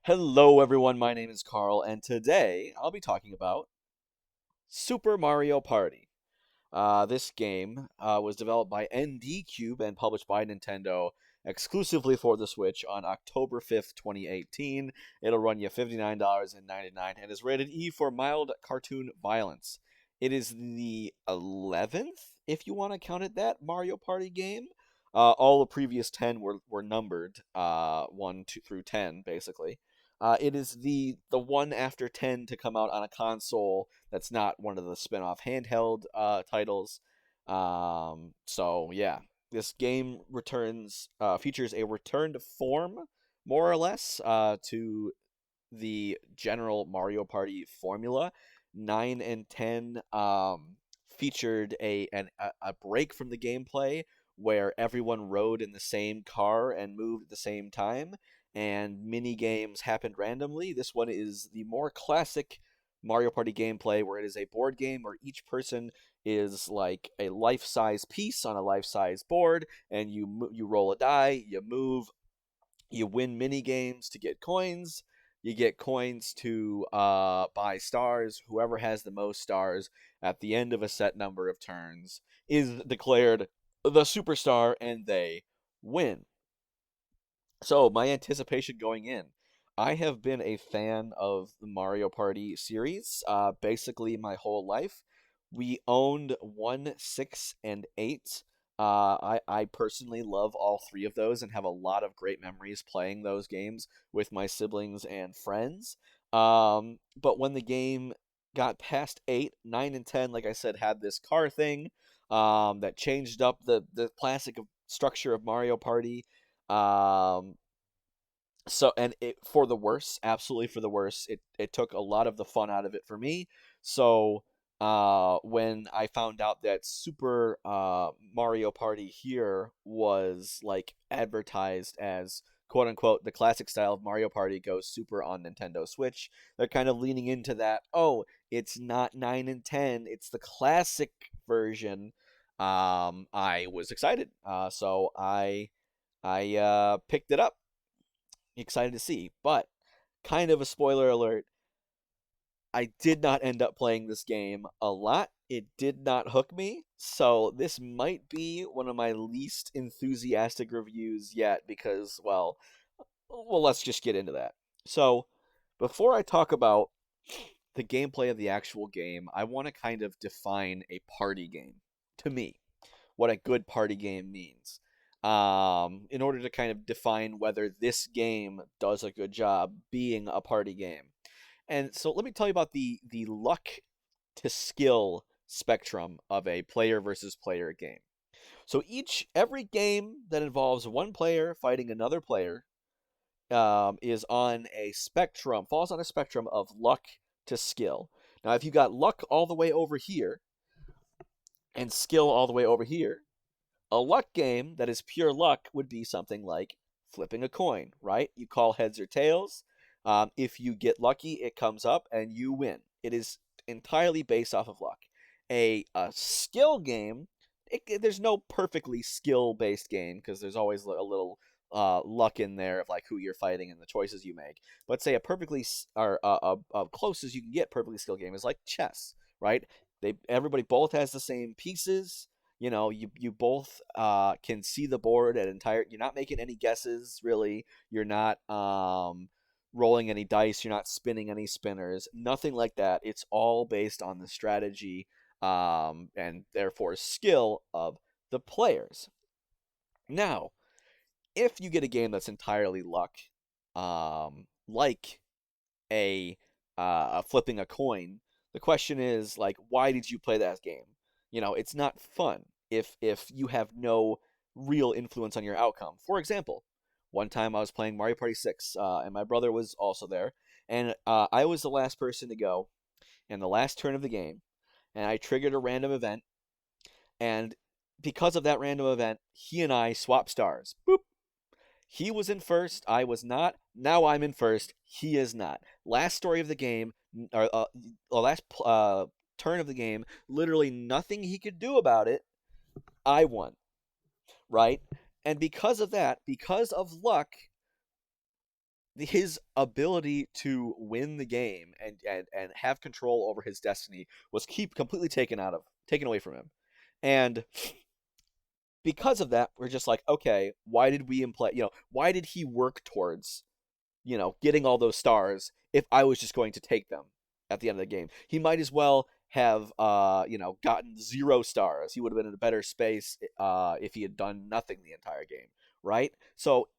Hello, everyone. My name is Carl, and today I'll be talking about Super Mario Party. This game was developed by NDCube and published by Nintendo exclusively for the Switch on October 5th, 2018. It'll run you $59.99 and is rated E for mild cartoon violence. It is the 11th, if you want to count it that, Mario Party game. All the previous 10 were numbered, 1 2, through 10, basically. It is the one after 10 to come out on a console that's not one of the spin-off handheld titles. So yeah, this game features a return to form, more or less, to the general Mario Party formula. 9 and 10 featured a break from the gameplay where everyone rode in the same car and moved at the same time, and mini games happened randomly. This one is the more classic Mario Party gameplay, where it is a board game where each person is like a life-size piece on a life-size board, and you roll a die, you move, you win mini games to get coins. You get coins to buy stars. Whoever has the most stars at the end of a set number of turns is declared the superstar, and they win. So, my anticipation going in. I have been a fan of the Mario Party series basically my whole life. We owned 1, 6, and 8. I personally love all three of those and have a lot of great memories playing those games with my siblings and friends. But when the game got past 8, 9, and 10, like I said, had this car thing that changed up the classic structure of Mario Party. Um, for the worse, absolutely for the worse. It took a lot of the fun out of it for me. So when I found out that Super Mario Party here was like advertised as quote unquote the classic style of Mario Party goes super on Nintendo Switch, they're kind of leaning into that. Oh, it's not 9 and 10, it's the classic version. I was excited. So I picked it up, excited to see. But kind of a spoiler alert, I did not end up playing this game a lot. It did not hook me, so this might be one of my least enthusiastic reviews yet because, well, let's just get into that. So, before I talk about the gameplay of the actual game, I want to kind of define a party game to me, what a good party game means. In order to kind of define whether this game does a good job being a party game. And so let me tell you about the luck to skill spectrum of a player versus player game. So every game that involves one player fighting another player is on a spectrum, falls on a spectrum of luck to skill. Now, if you got luck all the way over here and skill all the way over here, a luck game that is pure luck would be something like flipping a coin, right? You call heads or tails. If you get lucky, it comes up and you win. It is entirely based off of luck. A skill game, there's no perfectly skill-based game because there's always a little luck in there of like who you're fighting and the choices you make. But say a perfectly or close as you can get perfectly skill game is like chess, right? Everybody both has the same pieces. You both can see the board at entire. You're not making any guesses really. You're not rolling any dice. You're not spinning any spinners. Nothing like that. It's all based on the strategy and therefore skill of the players. Now, if you get a game that's entirely luck, like flipping a coin, the question is like, why did you play that game? It's not fun if you have no real influence on your outcome. For example, one time I was playing Mario Party 6, and my brother was also there, and I was the last person to go in the last turn of the game, and I triggered a random event, and because of that random event, he and I swapped stars. Boop. He was in first, I was not. Now I'm in first, he is not. Last story of the game, or last turn of the game, literally nothing he could do about it. I won, right? And because of that, because of luck, his ability to win the game and have control over his destiny was keep completely taken away from him. And because of that, we're just like, okay, why did we imply, why did he work towards, getting all those stars if I was just going to take them at the end of the game? He might as well have, gotten 0 stars. He would have been in a better space if he had done nothing the entire game, right? So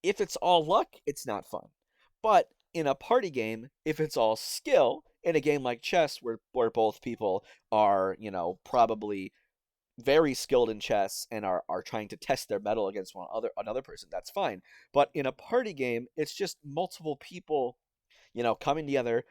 if it's all luck, it's not fun. But in a party game, if it's all skill, in a game like chess where both people are, probably very skilled in chess and are trying to test their mettle against another person, that's fine. But in a party game, it's just multiple people, coming together.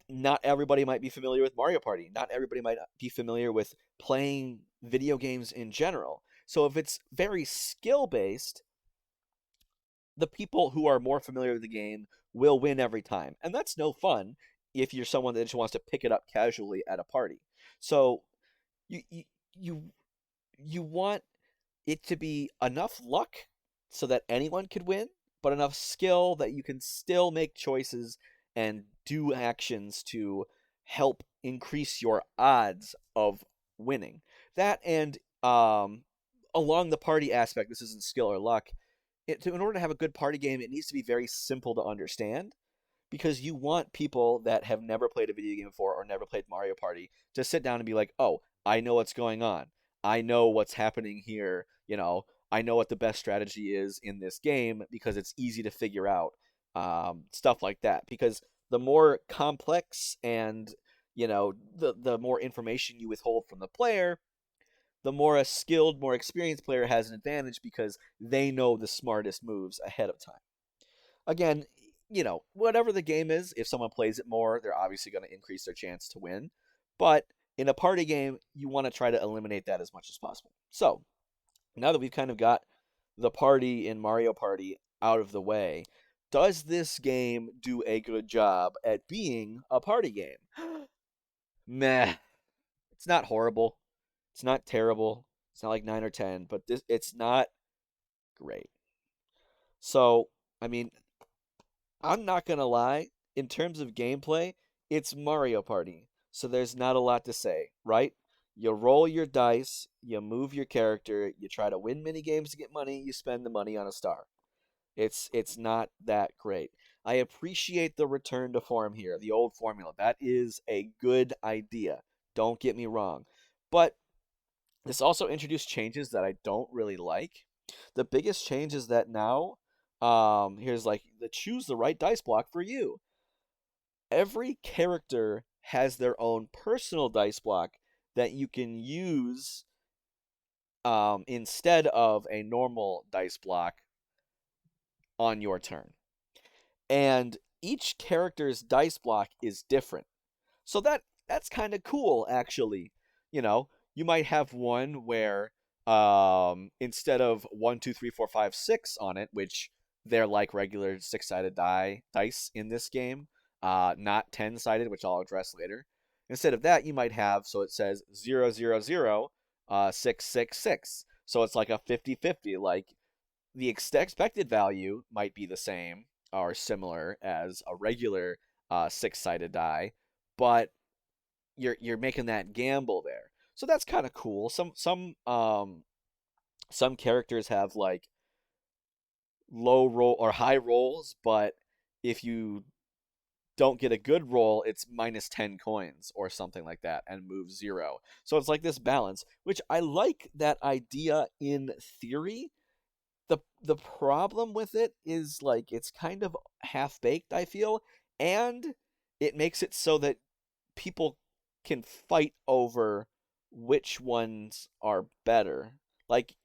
Not everybody might be familiar with Mario Party. Not everybody might be familiar with playing video games in general. So if it's very skill based, the people who are more familiar with the game will win every time. And that's no fun if you're someone that just wants to pick it up casually at a party. So you you you, you want it to be enough luck so that anyone could win, but enough skill that you can still make choices and do actions to help increase your odds of winning. That and along the party aspect, this isn't skill or luck. In order to have a good party game, it needs to be very simple to understand because you want people that have never played a video game before or never played Mario Party to sit down and be like, "Oh, I know what's going on. I know what's happening here. I know what the best strategy is in this game because it's easy to figure out." Stuff like that. Because the more complex and the more information you withhold from the player, the more a skilled, more experienced player has an advantage because they know the smartest moves ahead of time. Again, whatever the game is, if someone plays it more, they're obviously going to increase their chance to win. But in a party game, you want to try to eliminate that as much as possible. So, now that we've kind of got the party in Mario Party out of the way, does this game do a good job at being a party game? Meh. It's not horrible. It's not terrible. It's not like 9 or 10, but it's not great. So, I mean, I'm not gonna lie, in terms of gameplay, it's Mario Party, so there's not a lot to say, right? You roll your dice, you move your character, you try to win mini games to get money, you spend the money on a star. It's not that great. I appreciate the return to form here, the old formula. That is a good idea. Don't get me wrong. But this also introduced changes that I don't really like. The biggest change is that now, here's like the choose the right dice block for you. Every character has their own personal dice block that you can use instead of a normal dice block on your turn. And each character's dice block is different. So that's kind of cool, actually. You might have one where instead of 1, 2, 3, 4, 5, 6 on it, which they're like regular 6-sided dice in this game, not 10-sided, which I'll address later. Instead of that, you might have, so it says 0, 0, 0, 6, 6, 6. So it's like a 50-50. Like the expected value might be the same or similar as a regular 6-sided die, but you're making that gamble there. So that's kind of cool. Some characters have like low roll or high rolls, but if you don't get a good roll, it's minus 10 coins or something like that and move 0. So it's like this balance, which I like that idea in theory. The problem with it is like it's kind of half baked, I feel, and it makes it so that people can fight over which ones are better. Like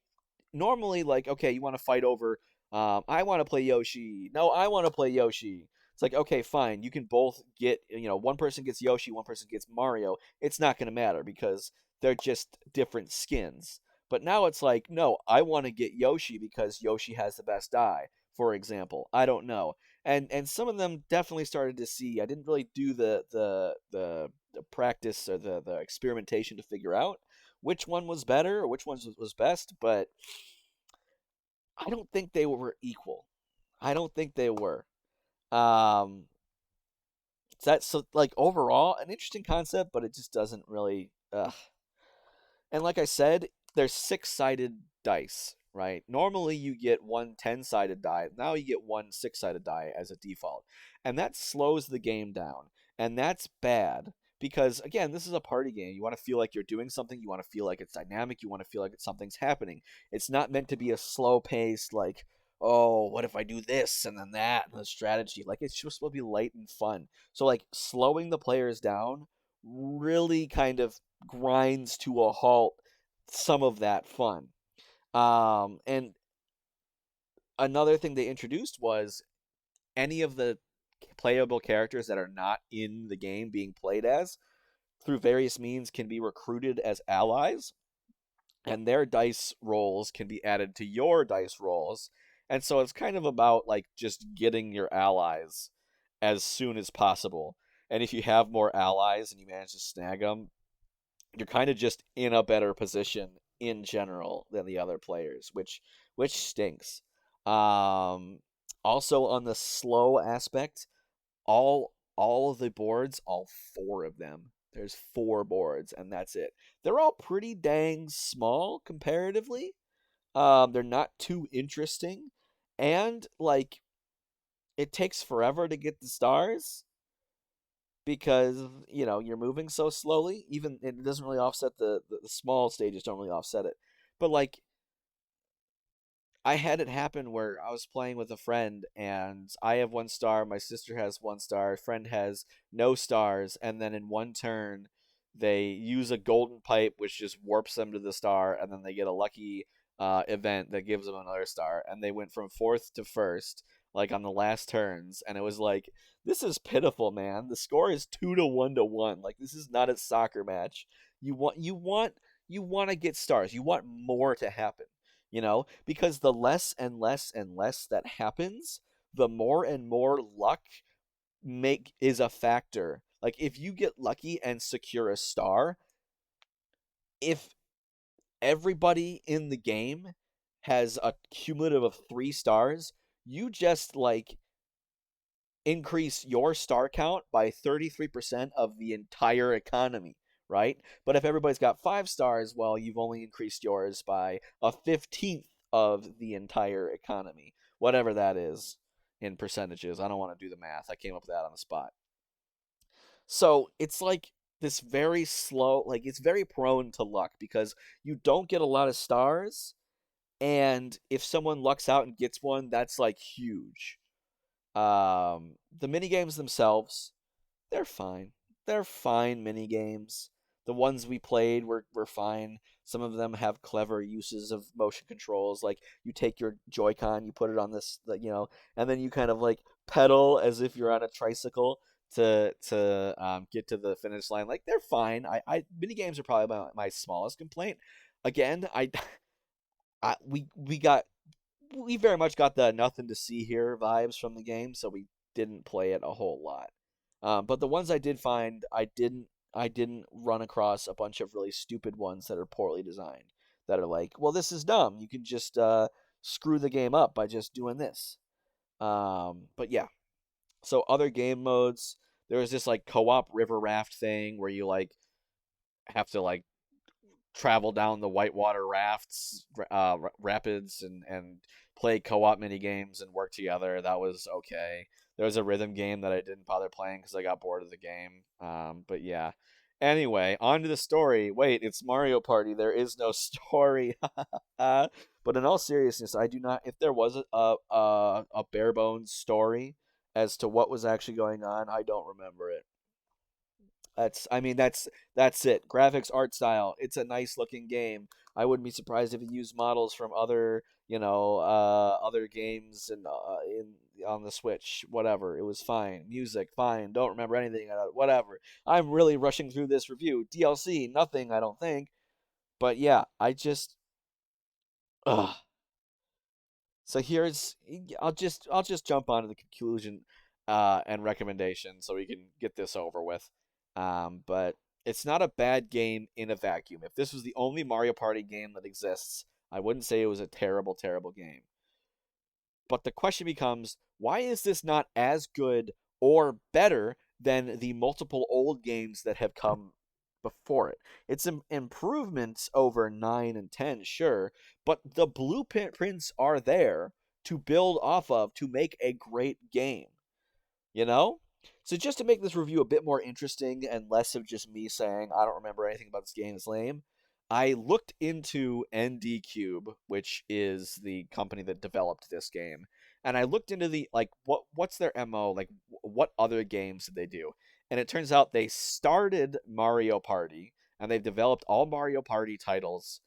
normally, like, okay, you want to fight over I want to play Yoshi. No, I want to play Yoshi. It's like, okay, fine. You can both get, one person gets Yoshi, one person gets Mario. It's not going to matter because they're just different skins. But now it's like, no, I want to get Yoshi because Yoshi has the best die, for example. I don't know. And some of them definitely started to see. I didn't really do the practice or the experimentation to figure out which one was better or which one was best, but I don't think they were equal. I don't think they were. Um, that's so like overall an interesting concept, but it just doesn't really. And like I said, there's six-sided dice, right? Normally you get one 10-sided die. Now you get one six-sided die as a default. And that slows the game down. And that's bad because again, this is a party game. You want to feel like you're doing something, you want to feel like it's dynamic, you want to feel like something's happening. It's not meant to be a slow-paced like, oh, what if I do this and then that and the strategy. Like it's just supposed to be light and fun. So like slowing the players down really kind of grinds to a halt some of that fun. And another thing they introduced was any of the playable characters that are not in the game being played as through various means can be recruited as allies, and their dice rolls can be added to your dice rolls. And so it's kind of about like just getting your allies as soon as possible. And if you have more allies and you manage to snag them, you're kind of just in a better position in general than the other players, which stinks. Um, Also on the slow aspect, all of the boards, all four of them. There's four boards, and that's it. They're all pretty dang small comparatively. They're not too interesting, and like it takes forever to get the stars because you're moving so slowly. Even it doesn't really offset the small stages, don't really offset it. But like I had it happen where I was playing with a friend and I have 1 star, my sister has 1 star, a friend has no stars, and then in one turn they use a golden pipe which just warps them to the star, and then they get a lucky event that gives them another star, and they went from fourth to first like on the last turns, and it was like this is pitiful, man. The score is 2 to 1 to 1. Like this is not a soccer match. You want to get stars. You want more to happen, because the less and less and less that happens, the more and more luck make is a factor. Like if you get lucky and secure a star, if everybody in the game has a cumulative of 3 stars, you just like increase your star count by 33% of the entire economy, right? But if everybody's got 5 stars, well, you've only increased yours by a 15th of the entire economy, whatever that is in percentages. I don't want to do the math. I came up with that on the spot. So it's like this very slow, like it's very prone to luck because you don't get a lot of stars. And if someone lucks out and gets one, that's like huge. The mini games themselves, they're fine. They're fine mini games. The ones we played were fine. Some of them have clever uses of motion controls, like you take your Joy-Con, you put it on this, and then you kind of like pedal as if you're on a tricycle to get to the finish line. Like they're fine. I mini games are probably my smallest complaint. Again, we very much got the nothing to see here vibes from the game, so we didn't play it a whole lot. But the ones I did find, I didn't run across a bunch of really stupid ones that are poorly designed. That are like, well, this is dumb. You can just screw the game up by just doing this. But yeah. So other game modes, there was this like co-op river raft thing where you like have to like travel down the whitewater rafts, rapids, and play co-op mini games and work together. That was okay. There was a rhythm game that I didn't bother playing because I got bored of the game. But yeah. Anyway, on to the story. Wait, it's Mario Party. There is no story. But in all seriousness, I do not. If there was a bare bones story as to what was actually going on, I don't remember it. I mean, that's it. Graphics, art style. It's a nice looking game. I wouldn't be surprised if it used models from other games and in on the Switch. Whatever. It was fine. Music, fine. Don't remember anything. Whatever. I'm really rushing through this review. DLC, nothing. I don't think. But yeah, I just. Ugh. So here's I'll just jump onto the conclusion and recommendation so we can get this over with. But it's not a bad game in a vacuum. If this was the only Mario Party game that exists, I wouldn't say it was a terrible, terrible game. But the question becomes, why is this not as good or better than the multiple old games that have come before it? It's an improvements over 9 and 10, sure, but the blueprints are there to build off of to make a great game, you know? So just to make this review a bit more interesting and less of just me saying I don't remember anything about this game, it's lame, I looked into NDCube, which is the company that developed this game, and I looked into the like what's their MO, like what other games did they do? And it turns out they started Mario Party and they've developed all Mario Party titles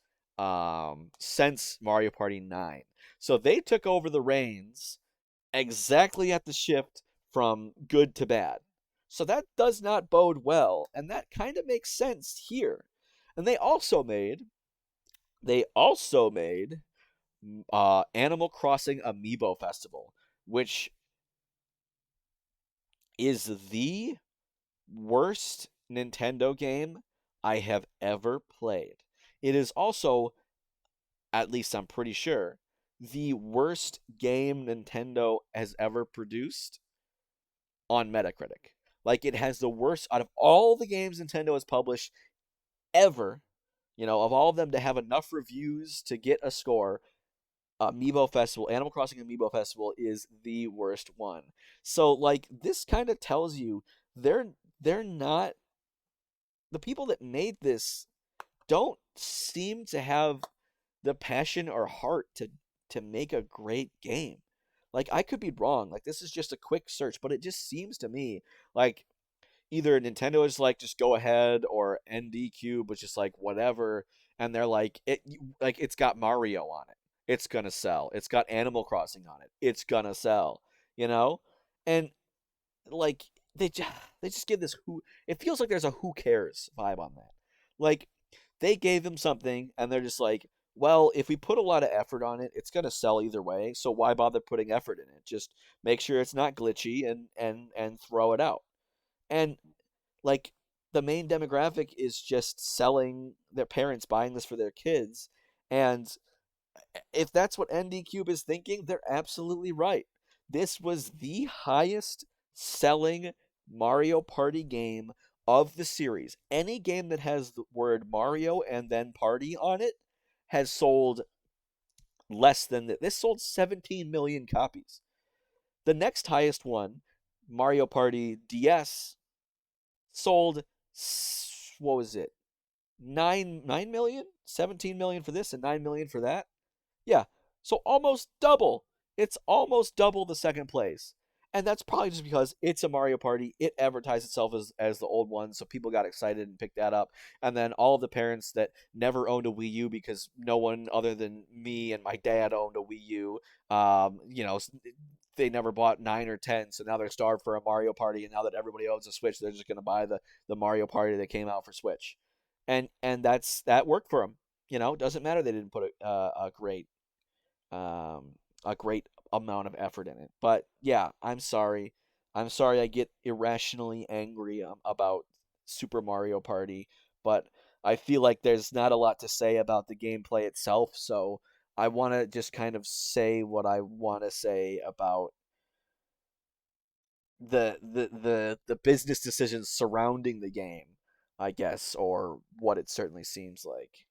since Mario Party 9. So they took over the reins exactly at the shift from good to bad. So that does not bode well, and that kind of makes sense here. And they also made Animal Crossing Amiibo Festival, which is the worst Nintendo game I have ever played. It is also, at least I'm pretty sure, the worst game Nintendo has ever produced on Metacritic. Like, it has the worst out of all the games Nintendo has published ever, of all of them to have enough reviews to get a score. Amiibo Festival, Animal Crossing Amiibo Festival is the worst one. So, like, this kind of tells you they're not, the people that made this don't seem to have the passion or heart to make a great game. Like, I could be wrong. Like, this is just a quick search, but it just seems to me like either Nintendo is like, just go ahead, or NDCube was just like, whatever, and they're like, it's got Mario on it, it's gonna sell. It's got Animal Crossing on it, it's gonna sell. You know, and like they just give this who, it feels like there's a who cares vibe on that. Like, they gave them something and they're just like, well, if we put a lot of effort on it, it's going to sell either way, so why bother putting effort in it? Just make sure it's not glitchy and throw it out. And like, the main demographic is just selling, their parents buying this for their kids. And if that's what NDCube is thinking, they're absolutely right. This was the highest selling Mario Party game of the series. Any game that has the word Mario and then Party on it has sold less than that. This sold 17 million copies. The next highest one, Mario Party DS, sold, what was it? 9 million? 17 million for this and 9 million for that. Yeah, so almost double. It's almost double the second place. And that's probably just because it's a Mario Party. It advertised itself as the old one, so people got excited and picked that up. And then all of the parents that never owned a Wii U, because no one other than me and my dad owned a Wii U, they never bought 9 or 10, so now they're starved for a Mario Party. And now that everybody owns a Switch, they're just going to buy the Mario Party that came out for Switch. That worked for them. It doesn't matter they didn't put um, a great amount of effort in it. But yeah, I'm sorry. I'm sorry I get irrationally angry about Super Mario Party, but I feel like there's not a lot to say about the gameplay itself, so I want to just kind of say what I want to say about the business decisions surrounding the game, I guess, or what it certainly seems like.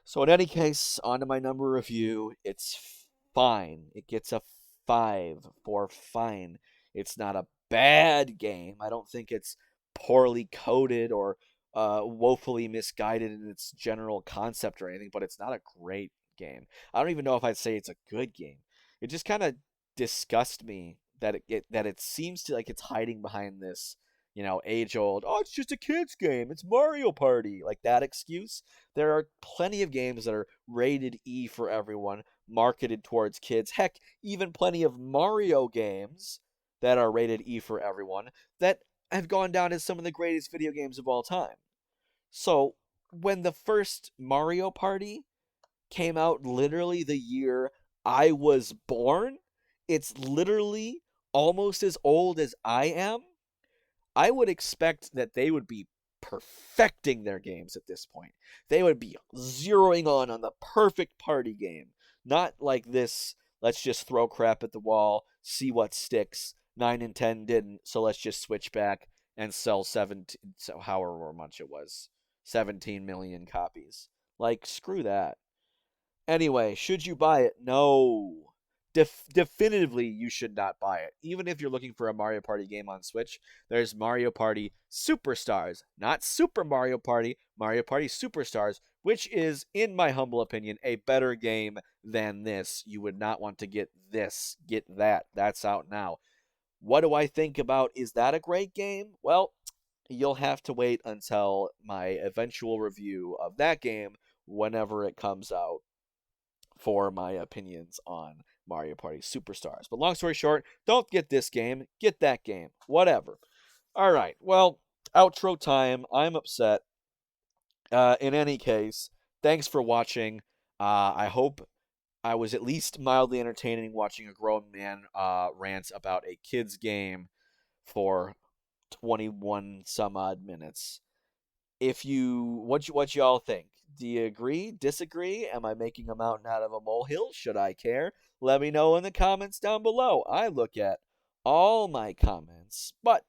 So in any case, on to my number review. It's fine. It gets a 5 for fine. It's not a bad game. I don't think it's poorly coded or woefully misguided in its general concept or anything, but it's not a great game. I don't even know if I'd say it's a good game. It just kind of disgusts me that it seems to, like, it's hiding behind this, age old, oh, it's just a kid's game, it's Mario Party, like that excuse. There are plenty of games that are rated E for everyone, marketed towards kids. Heck, even plenty of Mario games that are rated E for everyone that have gone down as some of the greatest video games of all time. So, when the first Mario Party came out literally the year I was born, it's literally almost as old as I am. I would expect that they would be perfecting their games at this point. They would be zeroing on the perfect party game, not like this let's just throw crap at the wall, see what sticks. 9 and 10 didn't, so let's just switch back and sell 17, so however much it was, 17 million copies. Like, screw that. Anyway, should you buy it? No. Definitively, you should not buy it. Even if you're looking for a Mario Party game on Switch, there's Mario Party Superstars. Not Super Mario Party, Mario Party Superstars, which is, in my humble opinion, a better game than this. You would not want to get this. Get that. That's out now. What do I think about, is that a great game? Well, you'll have to wait until my eventual review of that game whenever it comes out for my opinions on Mario Party Superstars. But long story short, don't get this game, get that game, whatever. All right, well, outro time. I'm upset. In any case, thanks for watching. I hope I was at least mildly entertaining watching a grown man rant about a kid's game for 21 some odd minutes. What y'all think? Do you agree? Disagree? Am I making a mountain out of a molehill? Should I care? Let me know in the comments down below. I look at all my comments. But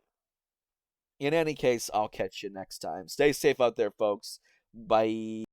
in any case, I'll catch you next time. Stay safe out there, folks. Bye.